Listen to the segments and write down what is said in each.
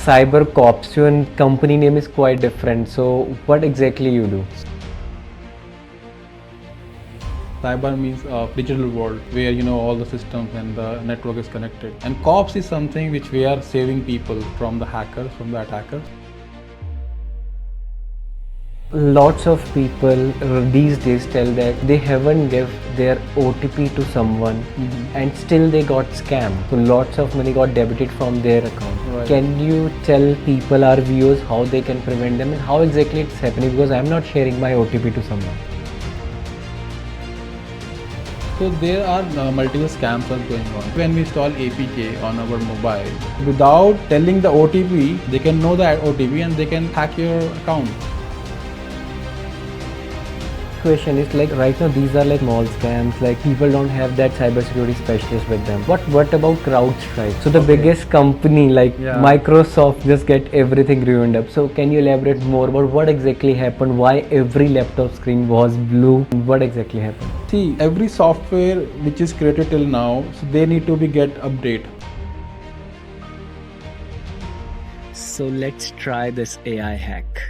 Cyber Cops. Your company name is quite different. So what exactly you do? Cyber means a digital world where all the systems and the network is connected. And cops is something which we are saving people from the hackers, from the attackers. Lots of people these days tell that they haven't give their OTP to someone and still they got scammed. So lots of money got debited from their account. Right. Can you tell people, our viewers, how they can prevent them and how exactly it's happening? Because I'm not sharing my OTP to someone. So there are multiple scams are going on. When we install APK on our mobile, without telling the OTP, they can know the OTP and they can hack your account. Question is like right now these are like small scams, like people don't have that cybersecurity specialist with them. What about CrowdStrike? So the biggest company like Microsoft just get everything ruined up. So can you elaborate more about what exactly happened? Why every laptop screen was blue? What exactly happened? See, every software which is created till now, so they need to be get update. So let's try this AI hack.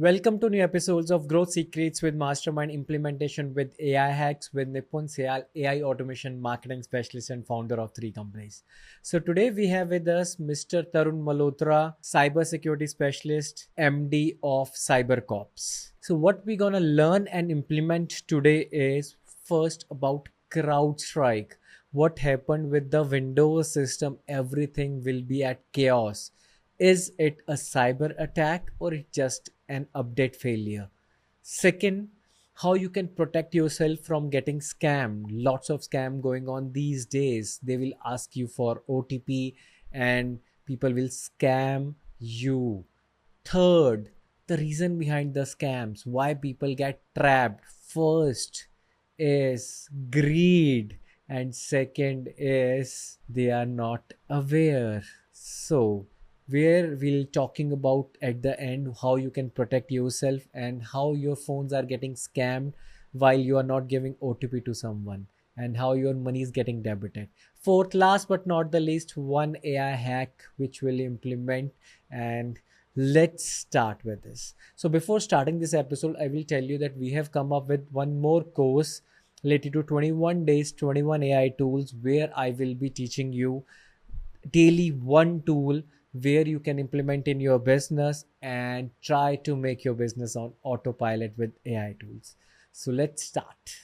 Welcome to new episodes of Growth Secrets with Mastermind Implementation with AI Hacks with NIPUN SYAL, AI Automation Marketing Specialist and founder of 3 companies. So today we have with us Mr. Tarun Malhotra, Cybersecurity Specialist, MD of Cyber Cops. So what we're gonna learn and implement today is first about CrowdStrike. What happened with the Windows system? Everything will be at chaos. Is it a cyber attack or it just an update failure? Second, how you can protect yourself from getting scammed. Lots of scam going on these days. They will ask you for OTP and people will scam you. Third, the reason behind the scams, why people get trapped. First is greed and second is they are not aware. So where we'll talking about at the end how you can protect yourself and how your phones are getting scammed while you are not giving OTP to someone and how your money is getting debited. Fourth, last but not the least, one AI hack which we'll implement, and let's start with this. So before starting this episode, I will tell you that we have come up with one more course related to 21 days, 21 AI tools, where I will be teaching you daily one tool where you can implement in your business and try to make your business on autopilot with AI tools. So let's start.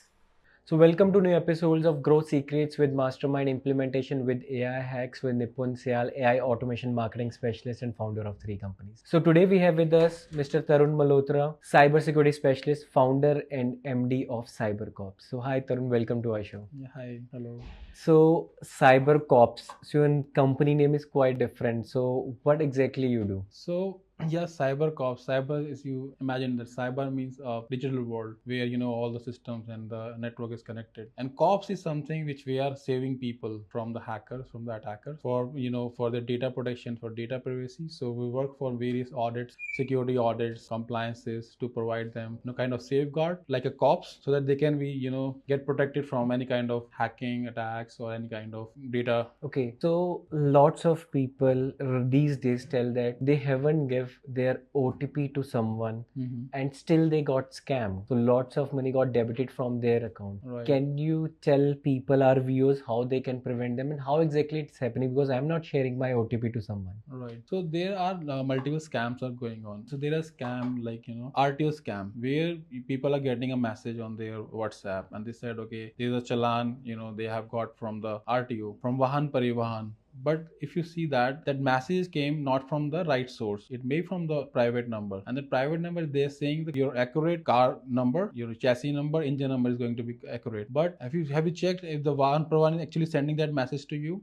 So welcome to new episodes of Growth Secrets with Mastermind Implementation with AI Hacks with NIPUN SYAL, AI Automation Marketing Specialist and founder of 3 companies. So today we have with us Mr. Tarun Malhotra, Cybersecurity Specialist, founder and MD of Cyber Cops. So hi Tarun, welcome to our show. Yeah, hi, hello. So Cyber Cops, so your company name is quite different. So what exactly you do? So yeah, cyber cops. Cyber is, you imagine that cyber means a digital world where all the systems and the network is connected. And cops is something which we are saving people from the hackers, from the attackers, for for their data protection, for data privacy. So we work for various audits, security audits, compliances to provide them kind of safeguard like a cops, so that they can be get protected from any kind of hacking attacks or any kind of data. Okay, so lots of people these days tell that they haven't give their OTP to someone and still they got scammed. So lots of money got debited from their account. Right. Can you tell people, our viewers, how they can prevent them and how exactly it's happening? Because I'm not sharing my OTP to someone. Right. So there are multiple scams are going on. So there are scam like RTO scam where people are getting a message on their WhatsApp and they said, okay, there's a challan they have got from the RTO from Vahan Parivahan. But if you see that message came not from the right source, it may from the private number, and the private number they're saying that your accurate car number, your chassis number, engine number is going to be accurate. But have you checked if the Vahan Parivahan is actually sending that message to you?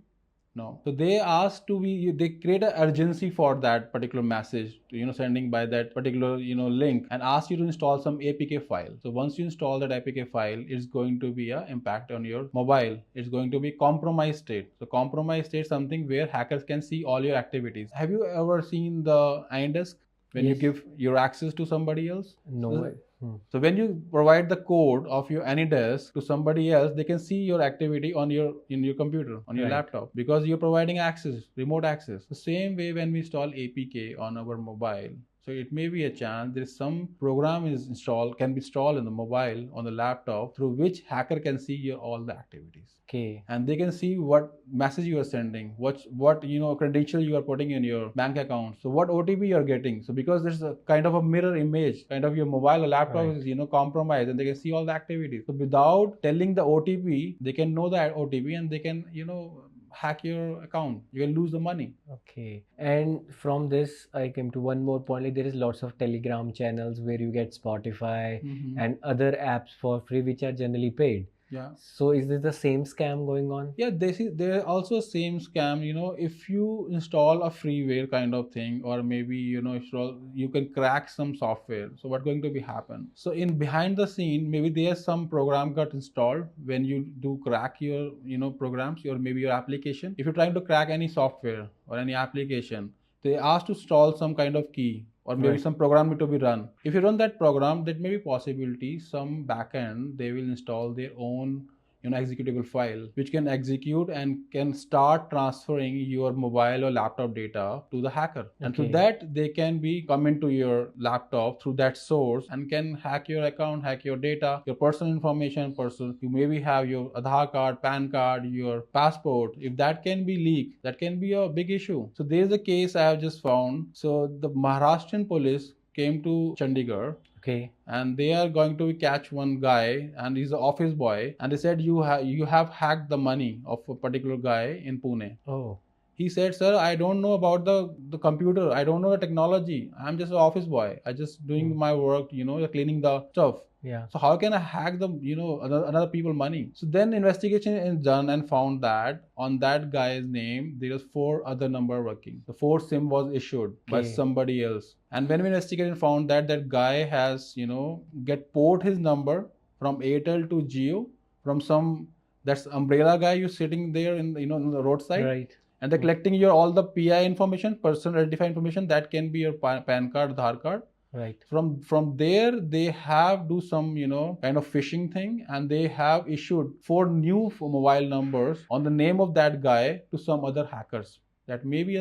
No. So they ask to be, they create an urgency for that particular message, sending by that particular, link, and ask you to install some APK file. So once you install that APK file, it's going to be an impact on your mobile. It's going to be compromised state. So compromised state is something where hackers can see all your activities. Have you ever seen the iDesk when you Yes. give your access to somebody else? No way. So when you provide the code of your AnyDesk to somebody else, they can see your activity on your computer, on your Right. laptop, because you're providing access, remote access. The same way when we install APK on our mobile. So it may be a chance there is some program can be installed in the mobile, on the laptop, through which hacker can see all the activities. Okay. And they can see what message you are sending, what credential you are putting in your bank account, so what OTP you are getting. So because there's a kind of a mirror image, kind of your mobile or laptop Right. is compromised, and they can see all the activities. So without telling the OTP, they can know that OTP, and they can hack your account. You can lose the money. Okay. And from this, I came to one more point. Like there is lots of Telegram channels where you get Spotify and other apps for free, which are generally paid. Yeah. So is this the same scam going on? Yeah, there also same scam. If you install a freeware kind of thing, or maybe you can crack some software. So what's going to be happen? So in behind the scene, maybe there's some program got installed when you do crack your programs, or maybe your application. If you're trying to crack any software or any application, they ask to install some kind of key, or maybe Right. some program need to be run. If you run that program, that may be possibility some backend they will install their own executable file, which can execute and can start transferring your mobile or laptop data to the hacker. And through Okay. that, they can come into your laptop through that source and can hack your account, hack your data, your personal information. You maybe have your Aadhaar card, PAN card, your passport. If that can be leaked, that can be a big issue. So there's a case I have just found. So the Maharashtrian police came to Chandigarh, Okay. and they are going to catch one guy, and he's an office boy, and they said you have hacked the money of a particular guy in Pune. Oh. He said, sir, I don't know about the computer, I don't know the technology, I'm just an office boy, I just doing my work, cleaning the stuff. Yeah. So how can I hack the another people money? So then investigation is done and found that on that guy's name there was 4 other number working. The 4th SIM was issued by Okay. somebody else. And when we investigated, found that guy has get port his number from Airtel to Jio from some that's umbrella guy you sitting there in on the roadside. Right. And they're collecting your all the PI information, personal identify information, that can be your PAN card, Aadhaar card. Right. From there they have do some kind of phishing thing, and they have issued 4 new mobile numbers on the name of that guy to some other hackers that may be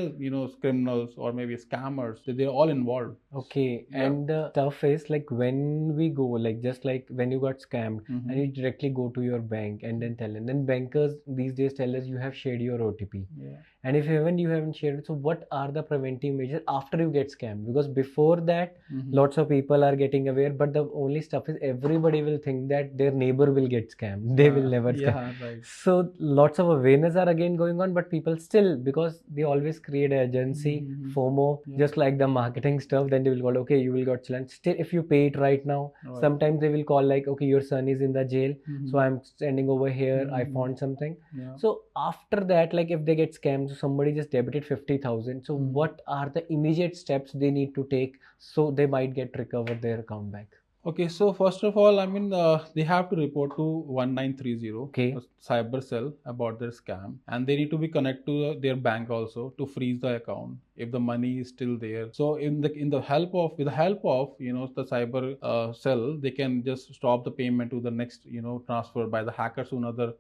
criminals or maybe scammers. They're all involved. Okay. Yeah. And the stuff is like when we go, like just like when you got scammed and you directly go to your bank and then tell, and then bankers these days tell us you have shared your OTP. Yeah. And if even you haven't shared it, so what are the preventive measures after you get scammed? Because before that, lots of people are getting aware, but the only stuff is everybody will think that their neighbor will get scammed. They will never scam. Yeah, right. So lots of awareness are again going on, but people still, because they always create urgency, FOMO, just like the marketing stuff, then they will call, okay, you will got challenge. Still, if you pay it right now, sometimes they will call like, okay, your son is in the jail, so I'm standing over here, I found something. Yeah. So after that, like if they get scammed, so somebody just debited 50,000. So what are the immediate steps they need to take so they might get recover their account back? Okay, so first of all, they have to report to 1930, Okay. cyber cell, about their scam, and they need to be connected to their bank also to freeze the account if the money is still there. So with the help of the the cyber cell, they can just stop the payment to the next transfer by the hackers to another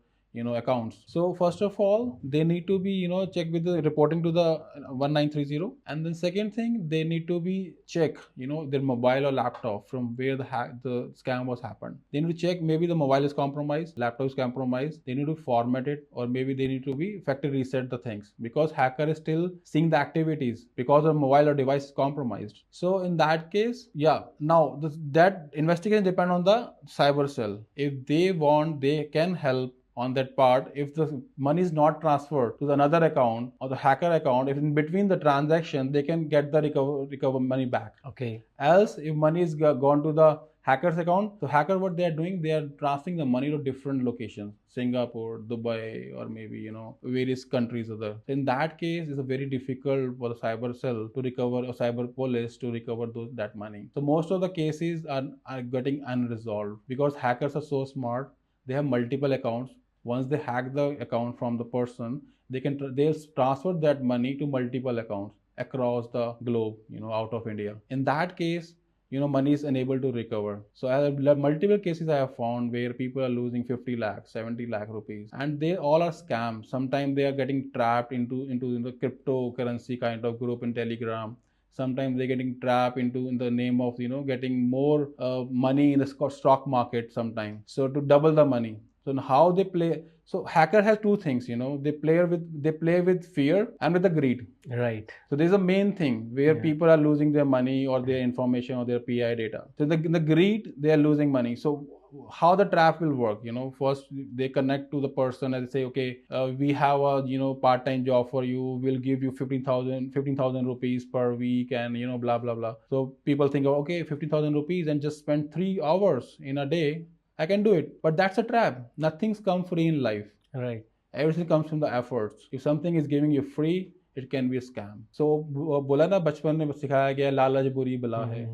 accounts. So first of all, they need to be check with the reporting to the 1930, and then second thing, they need to be check their mobile or laptop from where the scam was happened. They need to check, maybe the mobile is compromised, laptop is compromised, they need to format it, or maybe they need to be factory reset the things, because hacker is still seeing the activities because the mobile or device is compromised. So in that case, yeah, now that investigation depend on the cyber cell. If they want, they can help on that part. If the money is not transferred to another account or the hacker account, if in between the transaction, they can get the recover money back. Okay. Else, if money is gone to the hacker's account. So hacker, what they are doing, they are transferring the money to different locations, Singapore, Dubai, or maybe various countries other. So in that case, it's a very difficult for the cyber cell to recover, or cyber police to recover that money. So most of the cases are getting unresolved because hackers are so smart. They have multiple accounts. Once they hack the account from the person, they'll transfer that money to multiple accounts across the globe, out of India. In that case, money is unable to recover. So multiple cases I have found where people are losing 50 lakh, 70 lakh rupees, and they all are scams. Sometimes they are getting trapped into the cryptocurrency kind of group in Telegram. Sometimes they're getting trapped in the name of getting more money in the stock market sometimes, so to double the money. So how they play, so hacker has two things, they play with fear and with the greed. Right. So there's a main thing where people are losing their money or their information or their PI data. So the greed, they are losing money. So how the trap will work, first they connect to the person and say, okay, we have a part-time job for you, we'll give you 15,000 rupees per week, and blah blah blah. So people think, okay, 15,000 rupees and just spend 3 hours in a day, I can do it. But that's a trap. Nothing's come free in life. Right. Everything comes from the efforts. If something is giving you free, it can be a scam. So बोला ना बचपन में सिखाया गया लालच बुरी बला है,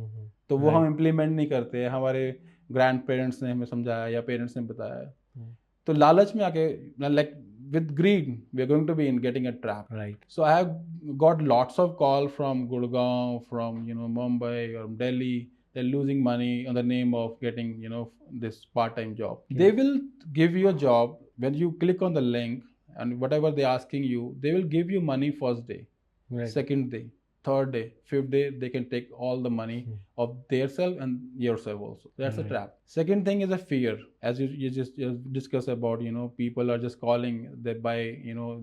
तो वो हम इम्प्लीमेंट नहीं करते, हमारे ग्रैंड पेरेंट्स ने हमें समझाया या पेरेंट्स ने बताया. तो लालच में आके like with greed we are going to be in getting a trap. Right. So I have got lots of call from Gurgaon, from Mumbai or Delhi. They're losing money on the name of getting this part-time job. They will give you a job. When you click on the link and whatever they're asking you, they will give you money first day, second day, third day, fifth day. They can take all the money of their self and yourself also. That's a trap. Second thing is a fear. As you just discussed about, people are just calling that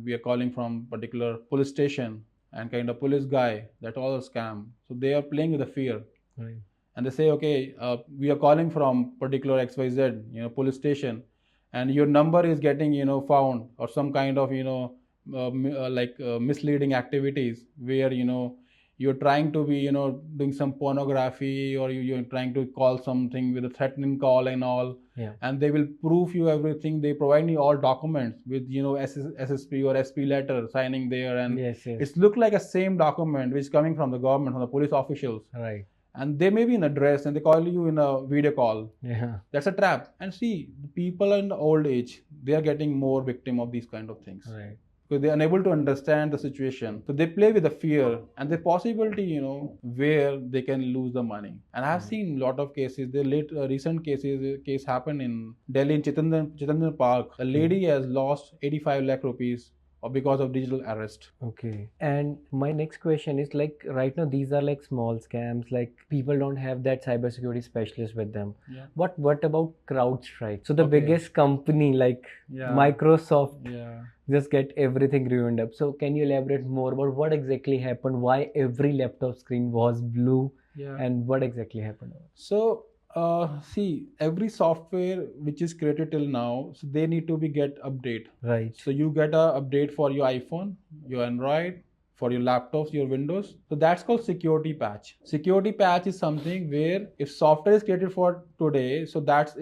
we are calling from particular police station and kind of police guy. That's all a scam. So they are playing with the fear. Right. And they say, okay, we are calling from particular XYZ, police station, and your number is getting, found, or some kind of, misleading activities where, you're trying to be, doing some pornography, or you're trying to call something with a threatening call and all. Yeah. And they will proof you everything. They provide me all documents with, SSP or SP letter signing there. And it's look like a same document which is coming from the government, from the police officials. Right. And they may be in a dress and they call you in a video call. Yeah. That's a trap. And see, people in the old age, they are getting more victim of these kind of things. Right. Because they're unable to understand the situation. So they play with the fear and the possibility, where they can lose the money. And I've seen a lot of cases. The recent case happened in Delhi in Chitandar Park. A lady has lost 85 lakh rupees because of digital arrest. Okay. And my next question is, like, right now these are like small scams, like people don't have that cybersecurity specialist with them. Yeah. What about CrowdStrike? So the biggest company like Microsoft just get everything ruined up. So can you elaborate more about what exactly happened? Why every laptop screen was blue? And what exactly happened? So see, every software which is created till now, so they need to get update. Right. So you get a update for your iPhone, your Android, for your laptops, your Windows. So that's called security patch. Security patch is something where if software is created for today, so that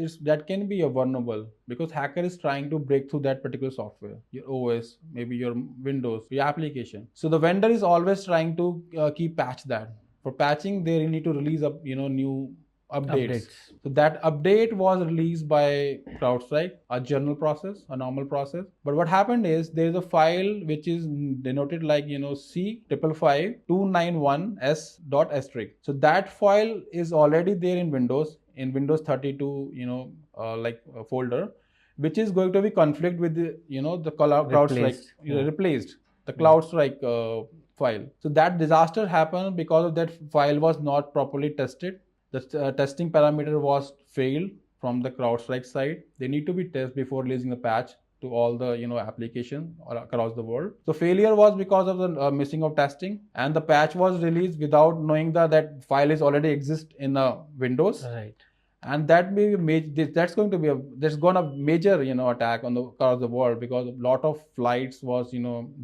can be a vulnerable because hacker is trying to break through that particular software, your OS, maybe your Windows, your application. So the vendor is always trying to keep patch that. For patching, they need to release new updates. So that update was released by CrowdStrike, a general process, a normal process. But what happened is there is a file which is denoted like C55291s.asterisk. So that file is already there in Windows 32 folder, which is going to be conflict with the CrowdStrike replaced the CrowdStrike file. So that disaster happened because of that file was not properly tested. The testing parameter was failed from the CrowdStrike side. They need to be tested before releasing the patch to all the application across the world. So failure was because of the missing of testing, and the patch was released without knowing that file is already exist in Windows. Right. and that may be that's going to be there's gonna major attack on the across the world, because a lot of flights was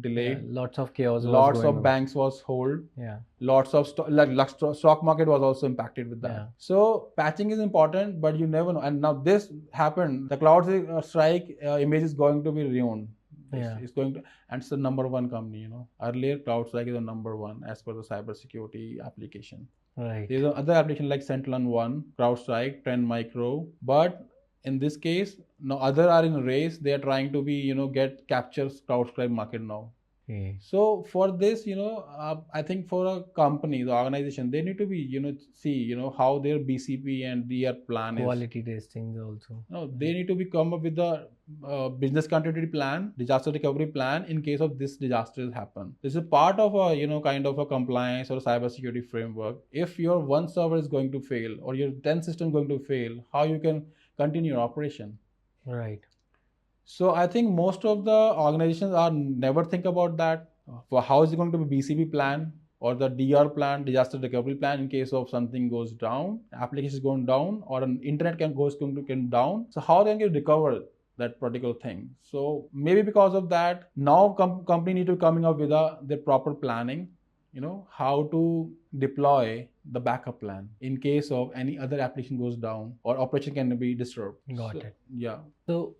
delayed, lots of chaos was lots going of on. banks was hold, Yeah. lots of stock market was also impacted with that. Yeah. So patching is important, but you never know. And now this happened, the CrowdStrike image is going to be ruined. Yeah. It's going to, and it's the number one company. Earlier CrowdStrike is the number one as per the cybersecurity application. Right. There's other application like SentinelOne, CrowdStrike, Trend Micro, but in this case, no other are in race. They are trying to be get captures CrowdStrike market now. Okay. So for this, I think for a company, the organization, they need to be, see, how their BCP and DR plan is. Quality testing also. No, they need to be come up with the business continuity plan, disaster recovery plan in case of this disasters happen. This is part of a kind of a compliance or cybersecurity framework. If your one server is going to fail or your 10 system going to fail, how you can continue your operation? Right. So I think most of the organizations are never think about that. For how is it going to be BCP plan or the DR plan, disaster recovery plan, in case of something goes down, application is going down, or an internet can come down. So how they can recover that particular thing? So maybe because of that, now company need to coming up with the proper planning. How to deploy the backup plan in case of any other application goes down or operation can be disturbed. Got it. Yeah. So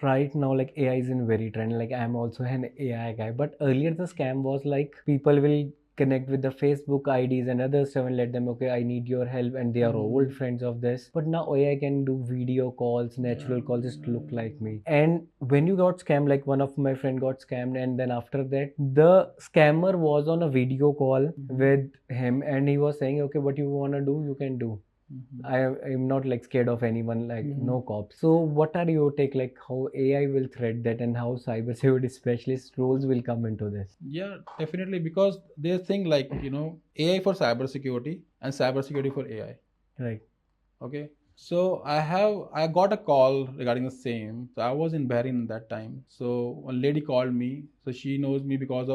right now, like AI is in very trend. Like I'm also an AI guy, but earlier the scam was like people will connect with the Facebook IDs and other stuff and let them, okay, I need your help, and they are old friends of this. But now AI can do video calls, natural calls, just look like me. And when you got scammed, like one of my friend got scammed, and then after that the scammer was on a video call with him, and he was saying, okay, what you wanna do, you can do. I'm not like scared of anyone, like no cops. So what are your take, like how AI will threat that and how cybersecurity specialist roles will come into this? Yeah, definitely, because they think like AI for cybersecurity and cybersecurity for AI. Right. Okay. So I got a call regarding the same. So I was in Bahrain that time. So one lady called me. So she knows me because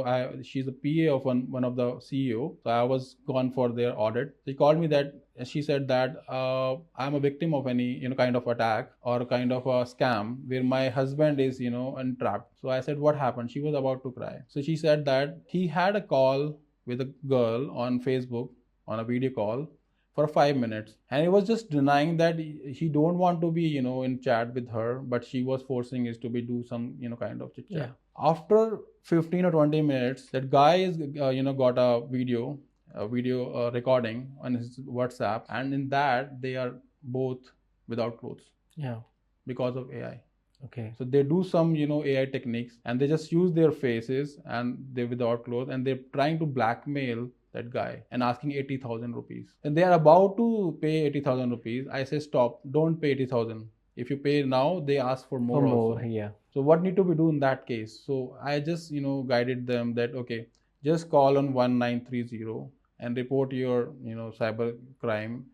she's a PA of one of the CEO. So I was gone for their audit. She called me that, and she said that I'm a victim of any kind of attack or kind of a scam where my husband is entrapped. So I said, what happened? She was about to cry. So she said that he had a call with a girl on Facebook on a video call for 5 minutes, and he was just denying that he don't want to be in chat with her, but she was forcing us to be do some kind of chit chat. Yeah. After 15 or 20 minutes, that guy is got a video recording on his WhatsApp, and in that they are both without clothes. Yeah. Because of AI. Okay. So they do some AI techniques, and they just use their faces and they're without clothes, and they're trying to blackmail that guy and asking 80,000 rupees. And they are about to pay 80,000 rupees. I say, stop, don't pay 80,000. If you pay now, they ask for more. Also. Yeah. So what need to be done in that case? So I just guided them that, okay, just call on 1930 and report your cyber crime,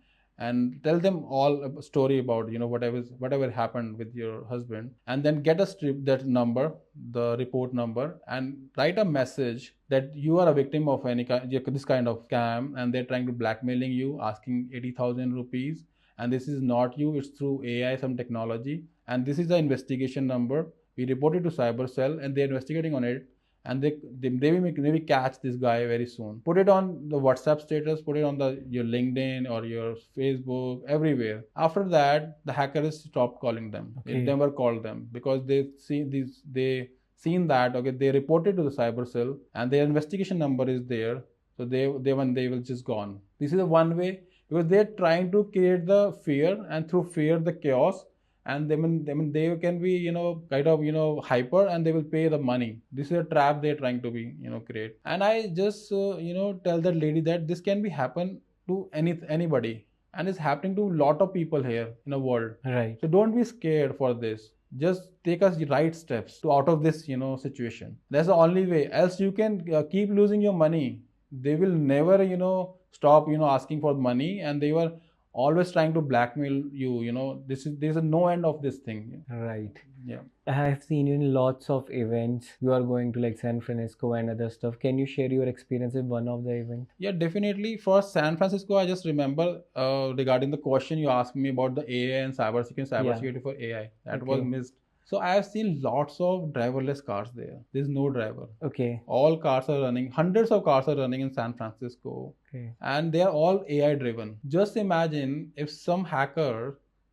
and tell them all a story about whatever happened with your husband, and then get a strip that number, the report number, and write a message that you are a victim of this kind of scam, and they're trying to blackmailing you, asking 80,000 rupees, and this is not you, it's through AI, some technology, and this is the investigation number. We reported to cyber cell, and they're investigating on it, and they maybe catch this guy very soon. Put it on the WhatsApp status, put it on your LinkedIn or your Facebook, everywhere. After that, the hackers stopped calling them. Okay. They never called them because they seen that, okay, they reported to the cyber cell and their investigation number is there. So they will just gone. This is the one way, because they're trying to create the fear, and through fear the chaos, and they can be kind of hyper, and they will pay the money. This is a trap they're trying to be create. And I just tell that lady that this can be happen to anybody, and it's happening to a lot of people here in the world. Right. So don't be scared for this. Just take us the right steps to out of this situation. That's the only way. Else you can keep losing your money. They will never stop asking for money, and they were always trying to blackmail you. There's a no end of this thing. Right. Yeah. I have seen you in lots of events. You are going to like San Francisco and other stuff. Can you share your experience with one of the events? Yeah, definitely. For San Francisco, I just remember regarding the question you asked me about the AI and cybersecurity for AI. That was Okay. missed. So I have seen lots of driverless cars there. There's no driver. Okay. All cars are running. Hundreds of cars are running in San Francisco, Okay. and they are all AI driven. Just imagine if some hacker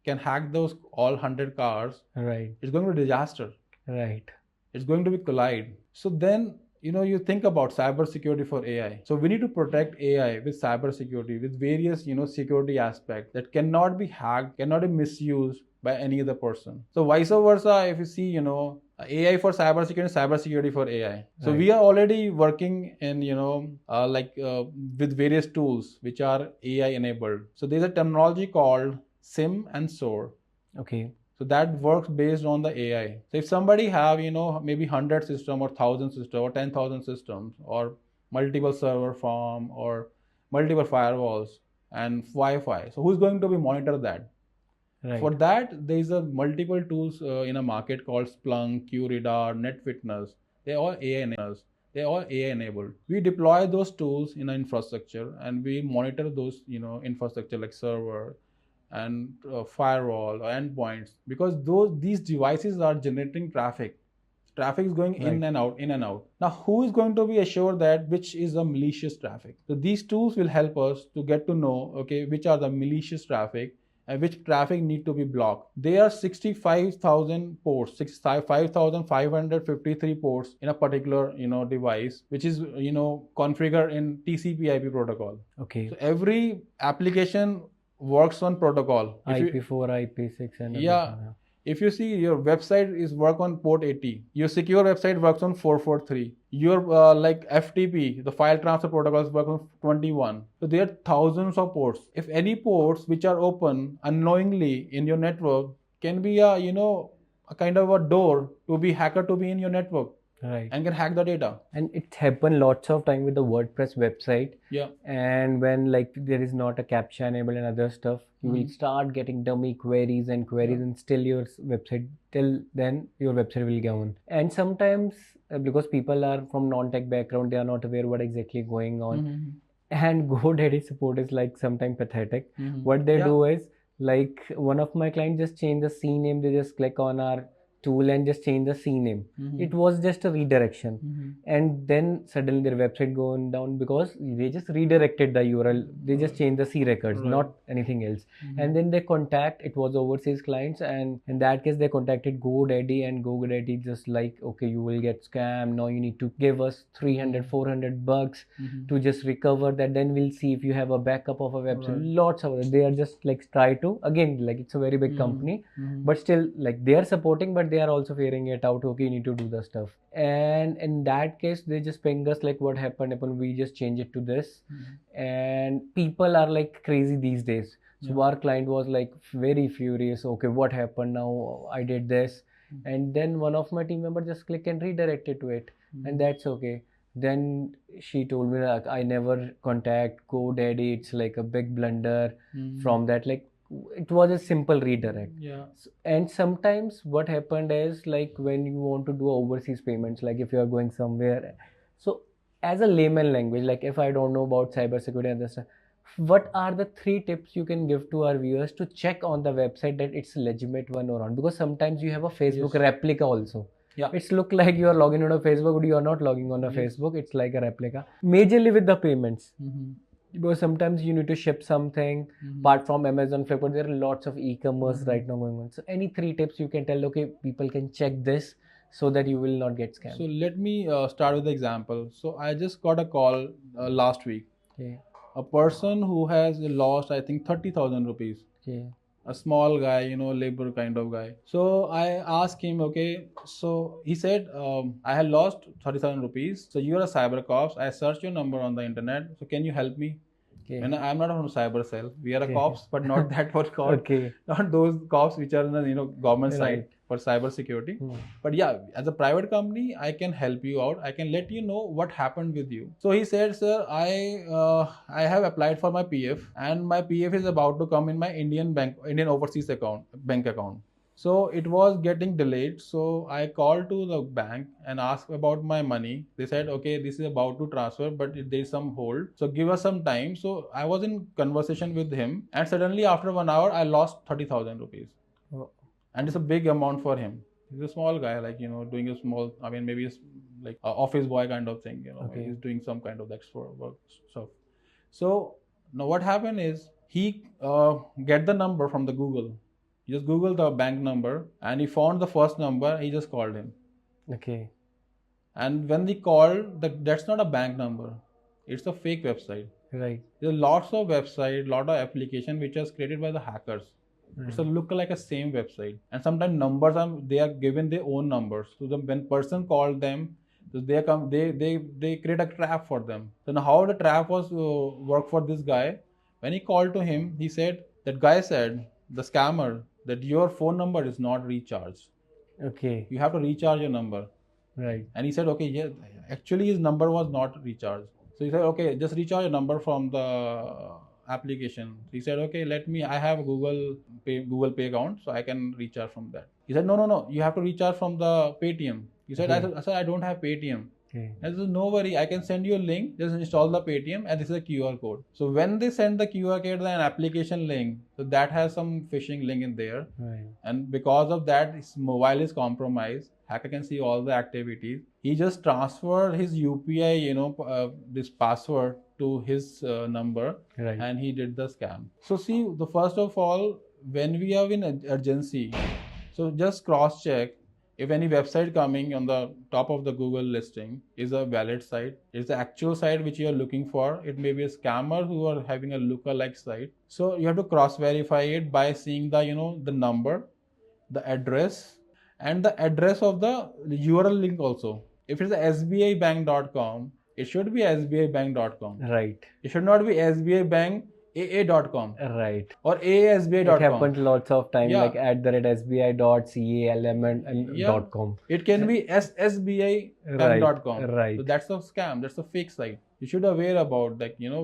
can hack those all 100 cars. Right. It's going to be a disaster. Right. It's going to be collide. So then you think about cybersecurity for AI. So we need to protect AI with cybersecurity, with various security aspects that cannot be hacked, cannot be misused by any other person. So vice versa, if you see AI for cybersecurity, cybersecurity for AI. So Right. we are already working in with various tools which are AI enabled. So there's a terminology called SIM and SOAR. Okay. So that works based on the AI. So if somebody have, maybe 100 system or 1,000 system or 10,000 systems or multiple server farm or multiple firewalls and Wi-Fi, so who's going to be monitor that? Right. For that, there is a multiple tools in a market called Splunk, QRadar, NetWitness. They're all AI enabled. We deploy those tools in an infrastructure and we monitor those, infrastructure like server, and firewall or endpoints, because these devices are generating traffic is going in Right. and out. Now who is going to be assured that which is the malicious traffic? So these tools will help us to get to know, okay, which are the malicious traffic and which traffic need to be blocked. There are 65,000 ports, 65,553 ports in a particular device, which is configured in TCP/IP protocol. Okay. So every application works on protocol. IP4, IP6 and Yeah. other. If you see your website is work on port 80, your secure website works on 443. Your like FTP, the file transfer protocols work on 21. So there are thousands of ports. If any ports which are open unknowingly in your network can be a kind of a door to be hacker to be in your network. Right. And can hack the data. And it happened lots of time with the WordPress website. Yeah. And when like there is not a captcha enabled and other stuff, you will start getting dummy queries and and still your website, till then your website will go on. And sometimes because people are from non-tech background, they are not aware what exactly going on. And GoDaddy support is like sometimes pathetic. What they do is, like, one of my clients just changed the C name. They just click on our tool and just change the C name. It was just a redirection. And then suddenly their website going down because they just redirected the URL. They just changed the C records, not anything else. And then they it was overseas clients, and in that case they contacted GoDaddy, and GoDaddy just like, okay, you will get scammed. Now you need to give us 300, 400 bucks to just recover that. Then we'll see if you have a backup of a website. Lots of they are just like try to, again, like it's a very big company, but still like they are supporting, but they are also figuring it out. Okay, you need to do the stuff. And in that case they just ping us like, what happened, we just change it to this. And people are like crazy these days. So our client was like very furious. Okay, what happened now? I did this. And then one of my team members just click and redirect it to it. And that's okay. Then she told me like, I never contact GoDaddy. It's like a big blunder. From that, like, it was a simple redirect. And sometimes what happened is, like, when you want to do overseas payments, like if you are going somewhere, so as a layman language, like if I don't know about cybersecurity and this, what are the 3 tips you can give to our viewers to check on the website that it's a legitimate one or not? Because sometimes you have a Facebook replica also. It's look like you are logging on a Facebook, but you are not logging on a Facebook. It's like a replica. Majorly with the payments. Because sometimes you need to ship something. Apart from Amazon, Flipkart, there are lots of e-commerce right now going on. So any 3 tips you can tell, okay, people can check this so that you will not get scammed. So let me start with the example. So I just got a call last week. Okay. A person who has lost, I think, 30,000 rupees. Okay. A small guy, labor kind of guy. So I asked him, okay, so he said, I had lost 30,000 rupees. So you're a cyber cops. I searched your number on the internet. So can you help me? Okay. And I'm not from cyber cell. We are a cops, but not that what called. Okay. Not those cops which are in the government side. for cybersecurity. But yeah, as a private company, I can help you out. I can let you know what happened with you. So he said, sir, I have applied for my PF, and my PF is about to come in my Indian overseas bank account. So it was getting delayed. So I called to the bank and asked about my money. They said, okay, this is about to transfer, but there's some hold. So give us some time. So I was in conversation with him, and suddenly after 1 hour, I lost 30,000 rupees. Oh. And it's a big amount for him. He's a small guy, like, doing a small, maybe it's like a office boy kind of thing, Okay. He's doing some kind of extra work stuff. So now what happened is he get the number from the Google. He just Googled the bank number and he found the first number. He just called him. Okay. And when they called, that's not a bank number. It's a fake website. Right. There's lots of website, lot of application which is created by the hackers. It's a look like a same website, and sometimes numbers they are given their own numbers. So when person called them, so they create a trap for them. So now how the trap was work for this guy? When he called to him, that guy said, the scammer, that your phone number is not recharged. Okay. You have to recharge your number. Right. And he said, okay, yeah, actually his number was not recharged. So he said, okay, just recharge your number from the application. He said, okay, I have a Google Pay account, so I can recharge from that. He said, no, you have to recharge from the Paytm. He said, I said, I don't have Paytm. Okay. And said, no worry, I can send you a link, just install the Paytm, and this is a QR code. So when they send the QR code and application link, so that has some phishing link in there. Right. And because of that, his mobile is compromised. Hacker can see all the activities. He just transferred his UPI, this password to his number, Right. and he did the scam. So see, the first of all, when we are in urgency, so just cross check if any website coming on the top of the Google listing is a valid site, is the actual site which you are looking for. It may be a scammer who are having a lookalike site. So you have to cross verify it by seeing the number, the address, and the address of the URL link also. If it's sbibank.com, it should be sbibank.com. Right. It should not be sbibankaa.com Right. or aasbi.com. It happened lots of time, Yeah. like @sbi.calm.com. It can be sbibank.com. Right. So that's a scam. That's a fake site. You should aware about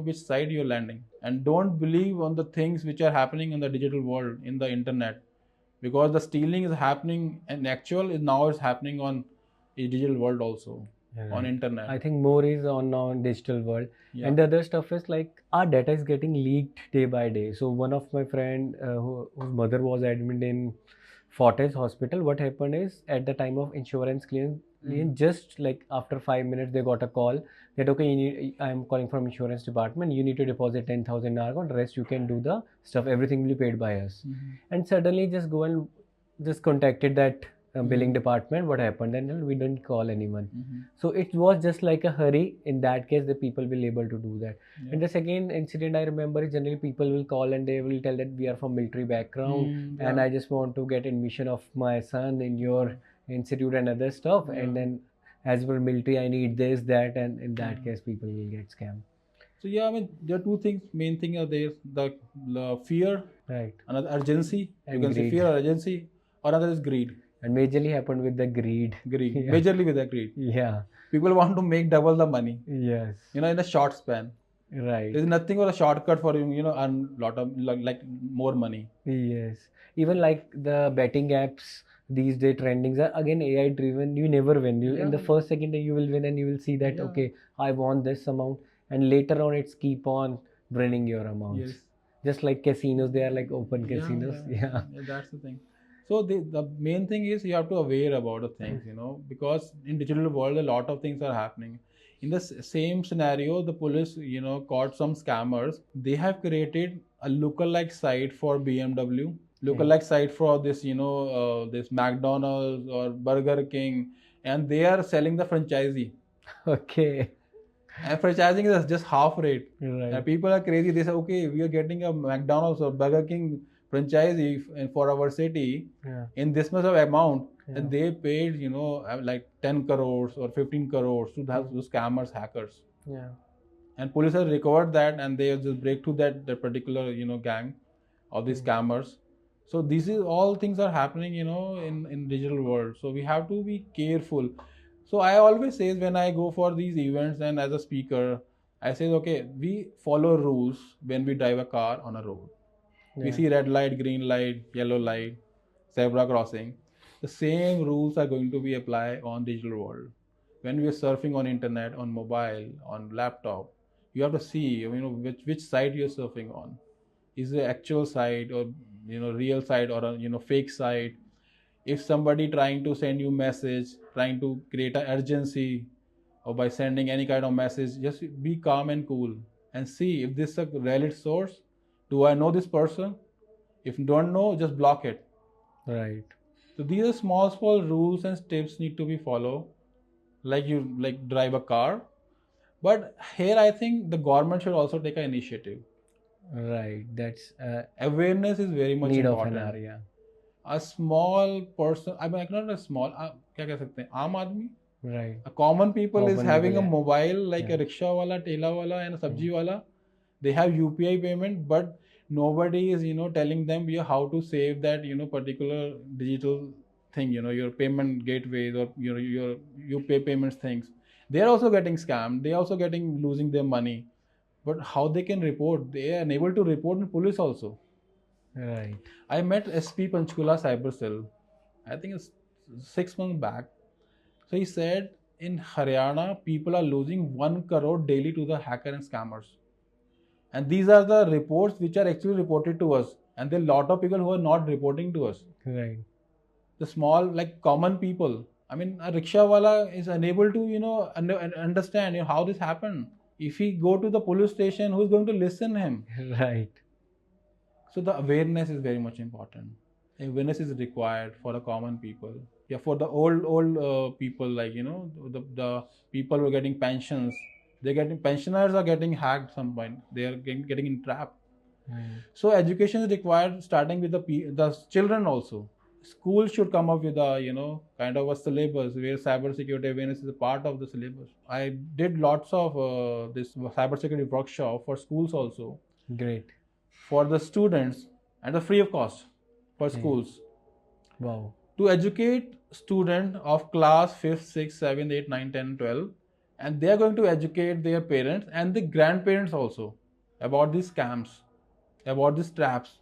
which site you're landing, and don't believe on the things which are happening in the digital world, in the internet, because the stealing is happening and actual is now is happening on a digital world also. Yeah. On internet. I think more is on digital world. Yeah. And the other stuff is like our data is getting leaked day by day. So one of my friend whose mother was admitted in Fortis hospital, what happened is at the time of insurance claim, just like after 5 minutes they got a call that okay, I'm calling from insurance department, you need to deposit 10,000 in our account, the rest you can do the stuff, everything will be paid by us. And suddenly just go and just contacted that billing department, what happened, and we didn't call anyone. So it was just like a hurry. In that case, the people will able to do that. Yeah. And the second incident I remember is generally people will call and they will tell that we are from military background and I just want to get admission of my son in your institute and other stuff. And then as per military, I need this, that, and in that case, people will get scammed. So yeah, there are two things. Main thing are there: the fear, right? Another urgency. And you can say greed. Fear or urgency, or another is greed. And majorly happened with the greed. Greed. Yeah. Majorly with the greed. Yeah. People want to make double the money. Yes. In a short span. Right. There's nothing but a shortcut for earn lot of like more money. Yes. Even like the betting apps these days trendings are again AI driven. You never win. In the first second you will win and you will see that okay, I won this amount, and later on it's keep on draining your amounts. Yes. Just like casinos, they are like open casinos. Yeah. That's the thing. So the main thing is you have to aware about the things, because in digital world a lot of things are happening. In the same scenario, the police, caught some scammers. They have created a lookalike site for BMW, lookalike site for this, this McDonald's or Burger King, and they are selling the franchisee. Okay. And franchising is just half rate. Right. And people are crazy. They say, okay, we are getting a McDonald's or Burger King franchisee for our city in this much of amount, and they paid like 10 crores or 15 crores to have those scammers, hackers. Yeah. And police have recovered that, and they just break to that particular gang of these scammers, So this is all things are happening, in digital world. So we have to be careful. So I always say when I go for these events and as a speaker, I say, okay, we follow rules when we drive a car on a road. We see red light, green light, yellow light, zebra crossing. The same rules are going to be applied on digital world. When we are surfing on internet, on mobile, on laptop, you have to see, which site you're surfing on. Is it actual site, or real site, or a fake site? If somebody trying to send you message, trying to create an urgency, or by sending any kind of message, just be calm and cool and see if this is a valid source. Do I know this person? If you don't know, just block it. Right. So these are small rules and steps need to be followed, like you drive a car. But here I think the government should also take an initiative. Right. That's Awareness is very much need important. of an area. A small person, I mean, not a small, क्या कह सकते हैं, आम आदमी, Right. a common people is Common having people, a yeah. mobile, like a rickshaw wala, tela wala, and a sabji wala. They have UPI payment, but nobody is telling them how to save that particular digital thing, your payment gateways, or your UPI payments things. They are also getting scammed. They are also losing their money. But how they can report? They are unable to report in police also. Right. I met SP Panchkula Cyber Cell, I think it's 6 months back. So he said in Haryana, people are losing 1 crore daily to the hacker and scammers. And these are the reports which are actually reported to us. And there are a lot of people who are not reporting to us. Right. The small, like common people. I mean, a rickshaw wala is unable to, understand how this happened. If he go to the police station, who is going to listen him? Right. So the awareness is very much important. Awareness is required for the common people. Yeah, for the old people, like the people who are getting pensions, pensioners are getting hacked some point. They are getting entrapped. So education is required, starting with the children also. School should come up with a kind of a syllabus where cybersecurity awareness is a part of the syllabus. I did lots of this cybersecurity workshop for schools also. Great. For the students, and the free of cost for schools. Wow. To educate student of class 5th, 6th, 7th, 8th, 9th, 10th, 12th, and they are going to educate their parents and the grandparents also about these scams, about these traps.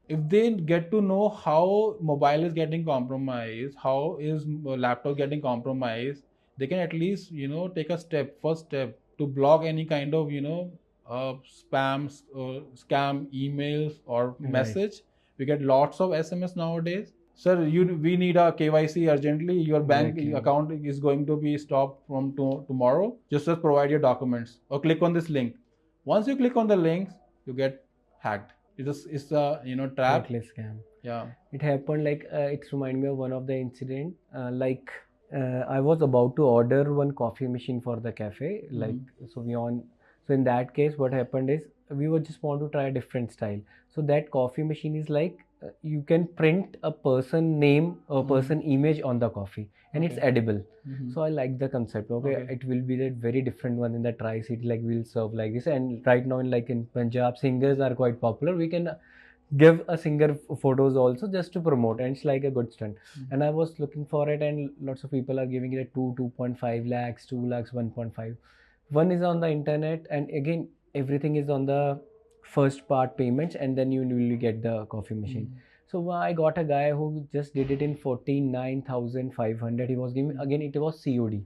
If they get to know how mobile is getting compromised, how is laptop getting compromised, they can at least take a first step to block any kind of spams or scam emails or message. We get lots of SMS nowadays. Sir, we need a KYC urgently. Your bank account is going to be stopped from tomorrow. Just provide your documents or click on this link. Once you click on the links, you get hacked. It's a trap. Totally scam. Yeah. It happened like it's remind me of one of the incident. I was about to order one coffee machine for the cafe. So in that case, what happened is we were just want to try a different style. So that coffee machine is like you can print a person name or person image on the coffee, and it's edible. So I like the concept. Okay, it will be that very different one in the Tri-City. Like we'll serve like this, and right now in Punjab, singers are quite popular. We can give a singer photos also just to promote, and it's like a good stunt. And I was looking for it, and lots of people are giving it 2.5 lakhs, 2 lakhs, 1.5. One is on the internet, and again everything is on the first part payments, and then you will get the coffee machine. So I got a guy who just did it in 49,500. He was giving, again it was COD.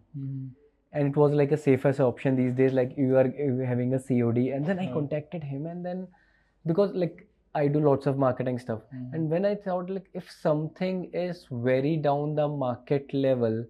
And it was like a safest option these days, like you are having a COD. And then I contacted him, and then because like I do lots of marketing stuff, and when I thought like if something is very down the market level,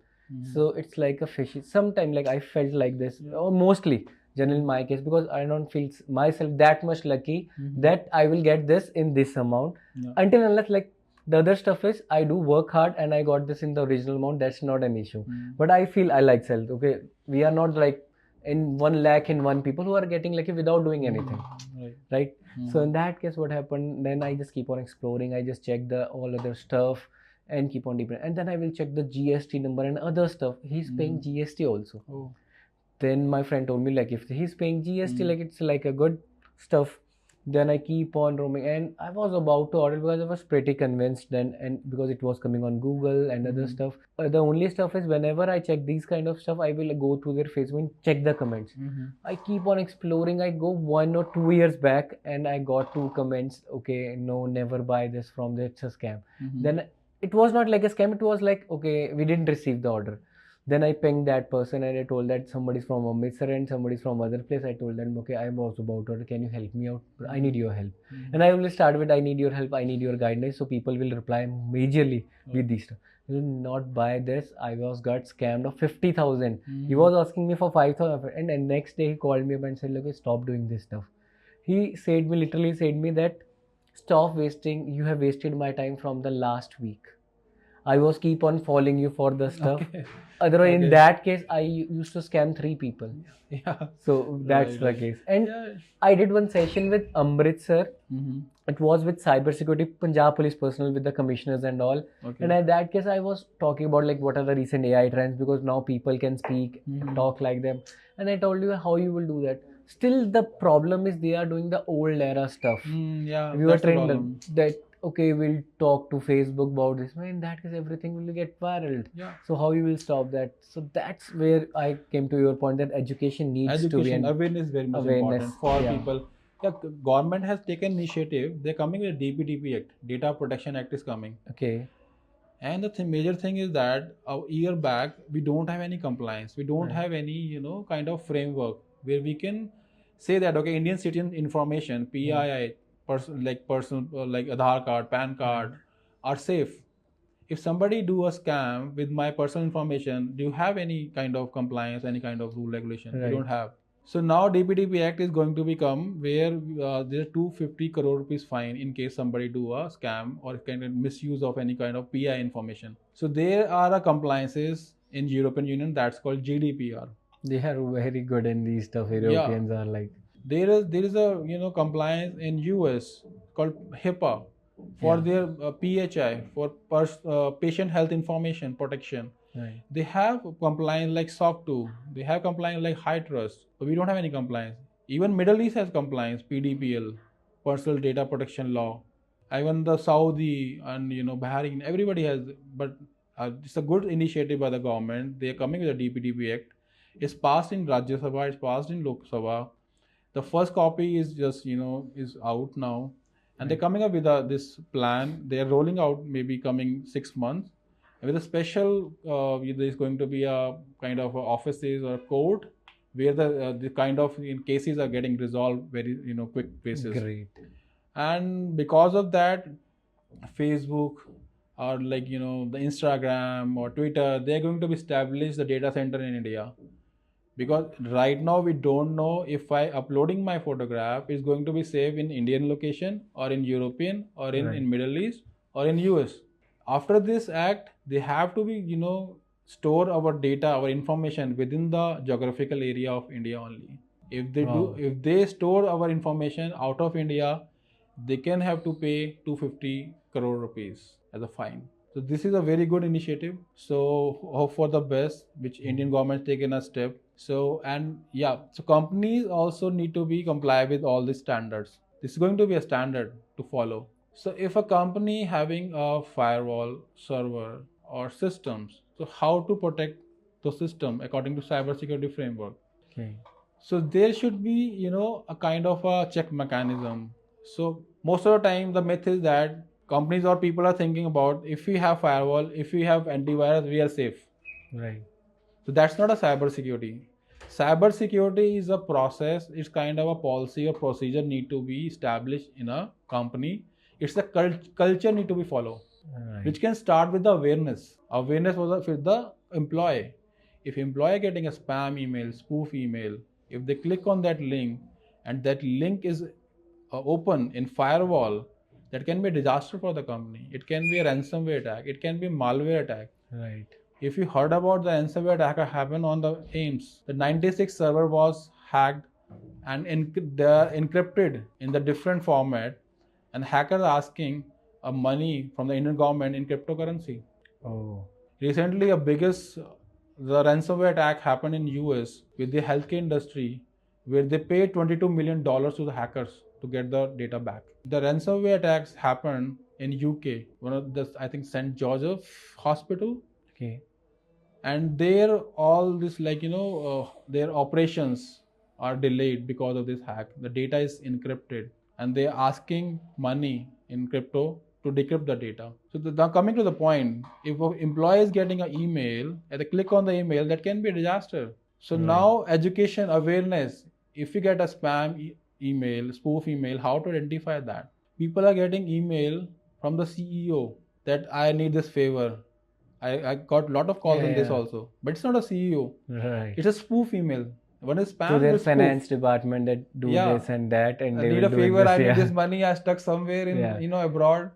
so it's like a fishy. Sometimes like I felt like this, or mostly generally in my case, because I don't feel myself that much lucky that I will get this in this amount. Until unless like the other stuff is I do work hard and I got this in the original amount, that's not an issue. But I feel I like sales. Okay, we are not like in 1 lakh in one people who are getting lucky without doing anything. Right? So in that case, what happened, then I just keep on exploring. I just check the all other stuff and keep on deepening. And then I will check the GST number and other stuff. He's paying GST also. Then my friend told me like if he's paying GST, like it's like a good stuff. Then I keep on roaming, and I was about to order because I was pretty convinced then, and because it was coming on Google and other stuff. The only stuff is whenever I check these kind of stuff, I will go through their Facebook and check the comments. I keep on exploring. I go 1 or 2 years back, and I got 2 comments. Okay, no, never buy this from there. It's a scam. Then it was not like a scam. It was like, okay, we didn't receive the order. Then I pinged that person and I told that somebody's from Amritsar and somebody's from other place. I told them, okay, I was about to, can you help me out? I need your help. And I always start with, I need your help, I need your guidance. So people will reply majorly with these stuff. You will not buy this. I got scammed of 50,000. He was asking me for 5,000. And the next day he called me up and said, look, stop doing this stuff. He literally said me that, stop wasting, you have wasted my time from the last week. I was keep on following you for the stuff. Otherwise, in that case, I used to scam 3 people. Yeah. So that's the case. And I did one session with Amritsar. It was with cybersecurity, Punjab police personnel with the commissioners and all. And at that case, I was talking about like what are the recent AI trends, because now people can speak, talk like them. And I told you how you will do that. Still, the problem is they are doing the old era stuff. We were trained that okay, we'll talk to Facebook about this. In that case, everything will get viral. So how you will stop that? So that's where I came to your point that education needs to be, and awareness is very much important for people. Yeah, government has taken initiative. They're coming with DPDP Act, Data Protection Act is coming. Okay. And the major thing is that a year back we don't have any compliance. We don't have any kind of framework where we can say that okay, Indian citizen information, PII, personal like Aadhaar card, PAN card are safe. If somebody do a scam with my personal information, do you have any kind of compliance, any kind of rule regulation? You don't have. So now DPDP Act is going to become where there's 250 crore rupees fine in case somebody do a scam or kind of misuse of any kind of PI information. So there are compliances in European Union that's called GDPR. They are very good in these stuff. Europeans are like. There is a compliance in US called HIPAA for their PHI for patient health information protection. They have compliance like SOC 2. They have compliance like high trust. But we don't have any compliance. Even Middle East has compliance, PDPL, Personal Data Protection Law. Even the Saudi and Bahrain, everybody has. But it's a good initiative by the government. They are coming with a DPDP Act. It's passed in Rajya Sabha. It's passed in Lok Sabha. The first copy is just is out now, and they're coming up with this plan. They're rolling out maybe coming 6 months. And with a special, there's going to be a kind of offices or court where the kind of cases are getting resolved very quick basis. Great. And because of that, Facebook or like the Instagram or Twitter, they're going to be established the data center in India. Because right now we don't know if uploading my photograph is going to be saved in Indian location or in European or in Middle East or in US. After this act, they have to be store our data, our information within the geographical area of India only. If they store our information out of India, they can have to pay 250 crore rupees as a fine. So this is a very good initiative. So hope for the best, which Indian government taken a step. So companies also need to be comply with all these standards. This is going to be a standard to follow. So if a company having a firewall, server or systems, so how to protect the system according to cybersecurity framework? Okay. So there should be a kind of a check mechanism. So most of the time the myth is that companies or people are thinking about if we have firewall, if we have antivirus, we are safe. Right. So that's not a cybersecurity. Cybersecurity is a process. It's kind of a policy or procedure need to be established in a company. It's a culture need to be followed, which can start with the awareness. Awareness was with the employee. If employee getting a spam email, spoof email, if they click on that link and that link is open in firewall, that can be a disaster for the company. It can be a ransomware attack. It can be a malware attack. Right. If you heard about the ransomware attack happened on the AIMS, the 96 server was hacked and they're encrypted in the different format, and hackers asking money from the Indian government in cryptocurrency. Oh. Recently, the ransomware attack happened in US with the healthcare industry, where they paid $22 million to the hackers to get the data back. The ransomware attacks happened in UK, one of the, I think, St. Joseph Hospital. Okay. And there all this their operations are delayed because of this hack. The data is encrypted and they are asking money in crypto to decrypt the data. So now coming to the point, if an employee is getting an email and they click on the email, that can be a disaster. So now education, awareness, if you get a spam email, spoof email, how to identify that? People are getting email from the CEO that I need this favor. I got a lot of calls on this also, but it's not a CEO. Right. It's a spoof email. One is spam. To their it's finance spoof. department that do this and that, and I they need will a do favor. this, I need this money. I stuck somewhere in abroad.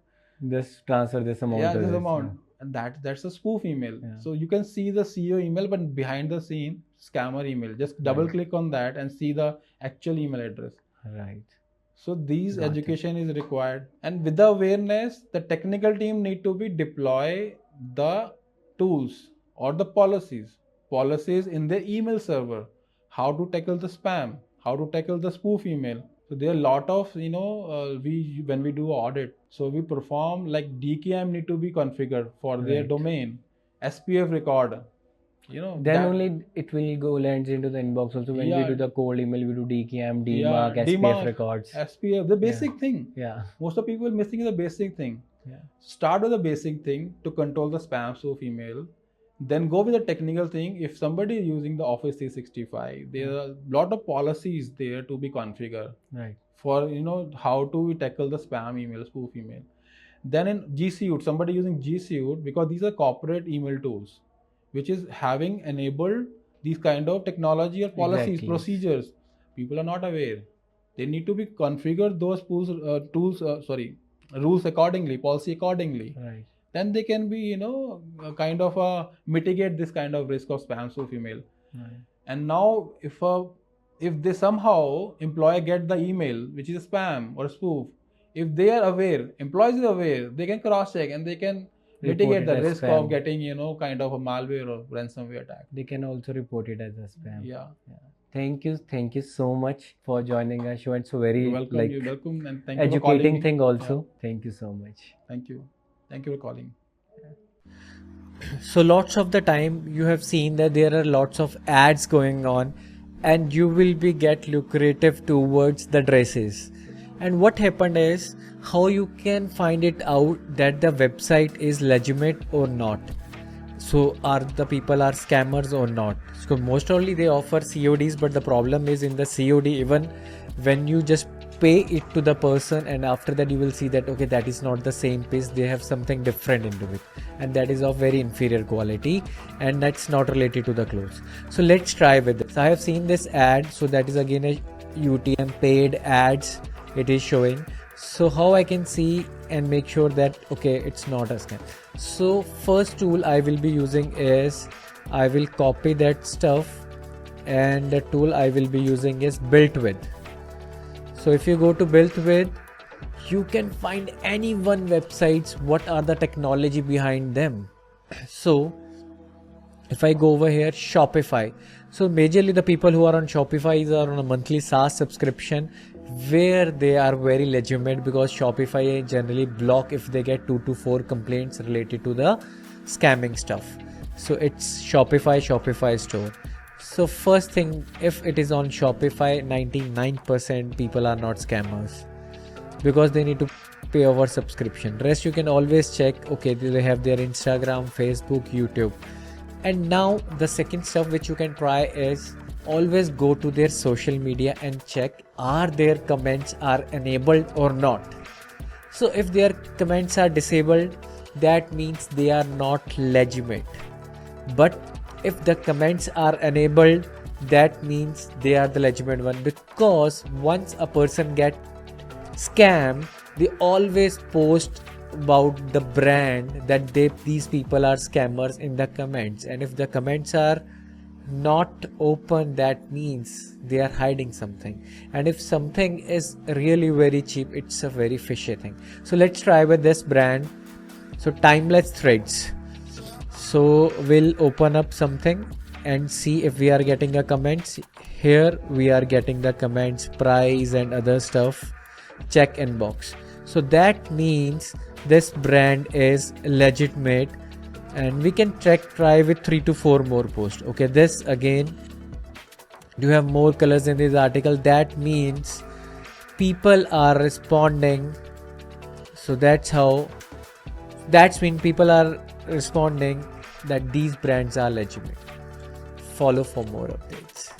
Just transfer this amount. This amount, and that's a spoof email. So you can see the CEO email, but behind the scene scammer email. Just double click on that and see the actual email address. Right. So these education is required, and with the awareness, the technical team need to be deploy the tools or the policies in the email server, how to tackle the spam, how to tackle the spoof email. So there are a lot of when we do audit, so we perform like DKIM need to be configured for their domain, SPF record. Then only it will go lands into the inbox also. When we do the cold email, we do DKIM, DMARC, SPF records. SPF, the basic thing. Yeah. Most of people missing the basic thing. Start with the basic thing to control the spam spoof email. Then go with the technical thing. If somebody is using the Office 365, there are a lot of policies there to be configured. Right. For how to tackle the spam email, spoof email. Then in G Suite, somebody using G Suite, because these are corporate email tools, which is having enabled these kind of technology or policies, procedures. People are not aware. They need to be configured those rules accordingly, policy accordingly. Right. Then they can be mitigate this kind of risk of spam spoof email. Right. And now if they somehow employee get the email which is a spam or a spoof, if they are aware, employees are aware, they can cross check and they can mitigate the risk of getting kind of a malware or ransomware attack. They can also report it as a spam. Yeah. Thank you so much for joining our show. It's a very You're welcome, and thank you for educating calling thing also. Thank you so much. Thank you for calling. So lots of the time you have seen that there are lots of ads going on and you will be get lucrative towards the dresses. And what happened is how you can find it out that the website is legitimate or not. So are the people are scammers or not? So most only they offer CODs, but the problem is in the COD, even when you just pay it to the person and after that you will see that okay, that is not the same piece, they have something different into it, and that is of very inferior quality and that's not related to the clothes. So let's try with this. I have seen this ad, so that is again a UTM paid ads it is showing. So how I can see and make sure that okay, it's not a scam. So first tool I will be using is I will copy that stuff, and the tool I will be using is built with. So if you go to built with, you can find any one websites, what are the technology behind them. So if I go over here, Shopify. So majorly the people who are on Shopify are on a monthly SaaS subscription, where they are very legitimate, because Shopify generally block if they get 2 to 4 complaints related to the scamming stuff. So it's Shopify store. So first thing, if it is on Shopify, 99% people are not scammers because they need to pay over subscription. Rest you can always check, okay, they have their Instagram, Facebook, YouTube. And now the second stuff which you can try is always go to their social media and check are their comments are enabled or not. So if their comments are disabled, that means they are not legitimate. But if the comments are enabled, that means they are the legitimate one, because once a person get scammed, they always post about the brand that these people are scammers in the comments, and if the comments are not open, that means they are hiding something. And if something is really very cheap, it's a very fishy thing. So let's try with this brand. So timeless threads. So we'll open up something and see if we are getting a comments. Here we are getting the comments, price and other stuff. check inbox. So that means this brand is legitimate, and we can try with 3 to 4 more posts. Okay, this again, you have more colors in this article. That means people are responding. So that's when people are responding that these brands are legitimate. Follow for more updates.